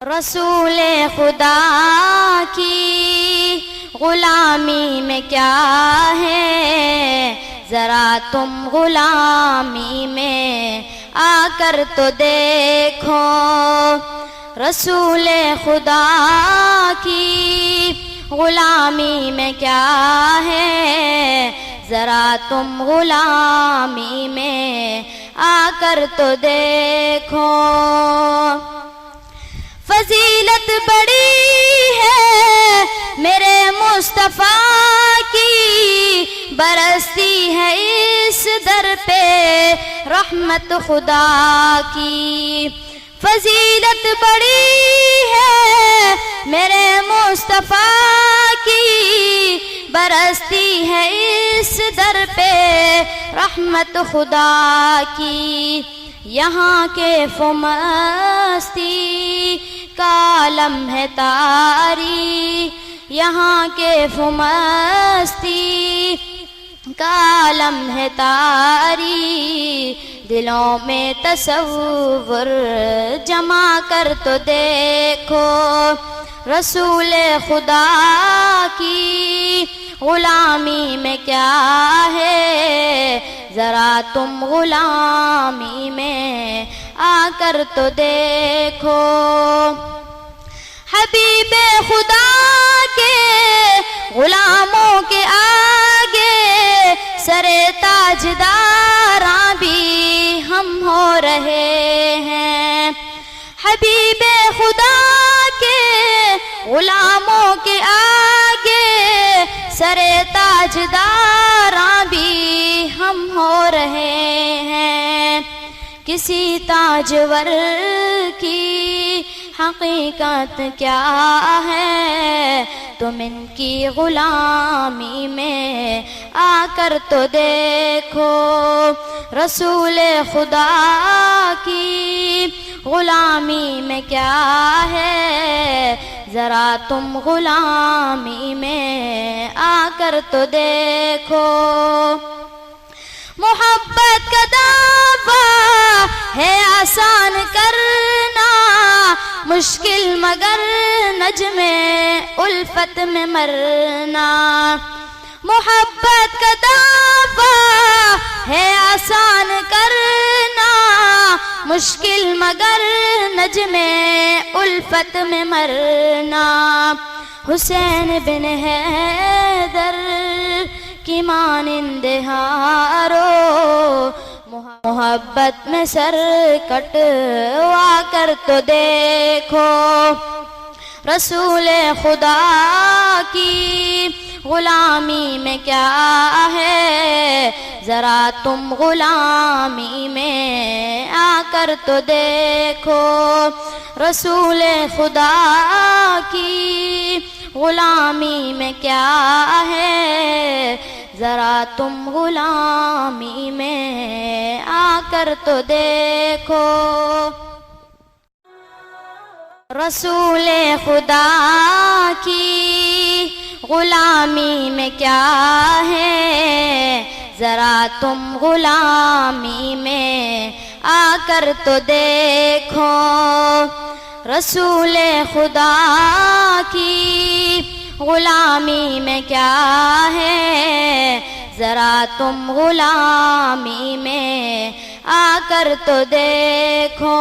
رسول خدا کی غلامی میں کیا ہے، ذرا تم غلامی میں آ کر تو دیکھو۔ رسول خدا کی غلامی میں کیا ہے، ذرا تم غلامی میں آ کر تو دیکھو۔ فضیلت بڑی ہے میرے مصطفیٰ کی، برستی ہے اس در پہ رحمت خدا کی۔ فضیلت بڑی ہے میرے مصطفیٰ کی، برستی ہے اس در پہ رحمت خدا کی۔ یہاں کے مستی کا عالم ہے طاری، یہاں کے مستی کا عالم ہے طاری، دلوں میں تصور جمع کر تو دیکھو۔ رسول خدا کی غلامی میں کیا ہے، ذرا تم غلامی میں آ کر تو دیکھو۔ حبیب خدا کے غلاموں کے آگے سر تاجداراں بھی ہم ہو رہے ہیں۔ حبیب خدا کے غلاموں کے آگے سر تاجداراں بھی ہم ہو رہے ہیں۔ کسی تاجور کی حقیقت کیا ہے، تم ان کی غلامی میں آ کر تو دیکھو۔ رسول خدا کی غلامی میں کیا ہے، ذرا تم غلامی میں آ کر تو دیکھو۔ محبت کا دعویٰ ہے آسان کرنا، مشکل مگر نجم الفت میں مرنا۔ محبت کا دعویٰ ہے آسان کرنا، مشکل مگر نجم الفت میں مرنا۔ حسین بن حیدر کی مانند ہارو، محبت میں سر کٹوا کر تو دیکھو۔ رسول خدا کی غلامی میں کیا ہے، ذرا تم غلامی میں آ کر تو دیکھو۔ رسول خدا کی غلامی میں کیا ہے، ذرا تم غلامی میں آ کر تو دیکھو۔ رسول خدا کی غلامی میں کیا ہے، ذرا تم غلامی میں آ کر تو دیکھو۔ رسول خدا کی غلامی میں کیا ہے، ذرا تم غلامی میں آ کر تو دیکھو۔